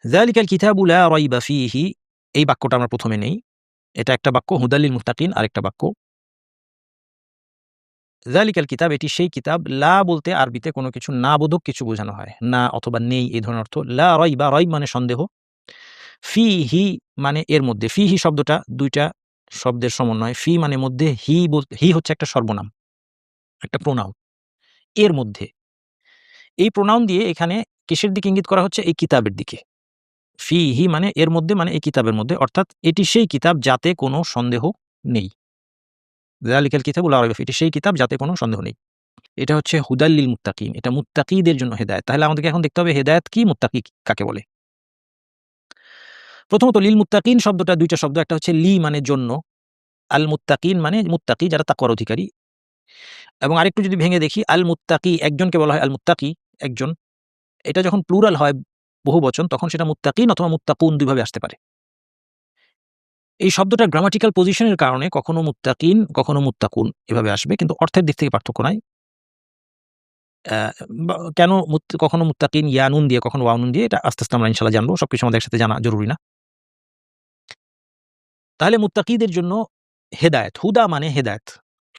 যালিকাল কিতাবু লা রাইবা ফীহি, এই বাক্যটা আমরা প্রথমে নেই। এটা একটা বাক্য, হুদাল লিল মুত্তাকিন আরেকটা বাক্য। যালিকাল কিতাব, এটি সেই কিতাব। লা বলতে আরবিতে কোনো কিছু না বোধক কিছু বোঝানো হয়, না অথবা নেই এই ধরনের অর্থ। লা রাইবা, রাইব মানে সন্দেহ, ফীহি মানে এর মধ্যে। ফীহি শব্দটা দুইটা শব্দের সমন্বয়। ফি মানে মধ্যে, হি হচ্ছে একটা সর্বনাম, একটা প্রোনাউন। এর মধ্যে, এই প্রোনাউন দিয়ে এখানে কিসের দিকে ইঙ্গিত করা হচ্ছে? এই কিতাবের দিকে। ফিহি মানে এর মধ্যে, মানে এই কিতাবের মধ্যে, অর্থাৎ এটি সেই কিতাব যাতে কোনো সন্দেহ নেই। যালিকাল কিতাবু লা রাইবা ফীহি, এটি সেই কিতাব যাতে কোনো সন্দেহ নেই। এটা হচ্ছে হুদাল লিল মুত্তাকিন, এটা মুত্তাকিদের জন্য হেদায়েত। তাহলে আমাদেরকে এখন দেখতে হবে হেদায়েত কি, মুত্তাকি কাকে বলে। প্রথমত লিল মুত্তাকিন শব্দটা দুইটা শব্দ, একটা হচ্ছে লি মানে জন্য, আল মুত্তাকিন মানে মুত্তাকি যারা তাকওয়ার অধিকারী। এবং আরেকটু যদি ভেঙে দেখি, আল মুত্তাকি একজনকে বলা হয় আল মুত্তাকি, একজন। এটা যখন প্লুরাল হয় বহুবচন, তখন সেটা মুত্তাকিন অথবা মুত্তাকুন দুইভাবে আসতে পারে। এই শব্দটার গ্রামাটিক্যাল পজিশনের কারণে কখনো মুত্তাকিন কখনো মুত্তাকুন এভাবে আসবে, কিন্তু অর্থের দিক থেকে পার্থক্য নাই। কেন কখনো মুত্তাকিন ইয়া নুন দিয়ে, কখনো ওয়াও নুন দিয়ে, এটা আস্তে, আস্তে আমরা ইনশাআল্লাহ জানবো। সবকিছু আমাদের একসাথে জানা জরুরি না। তাহলে মুত্তাকিদের জন্য হেদায়েত, হুদা মানে হেদায়েত।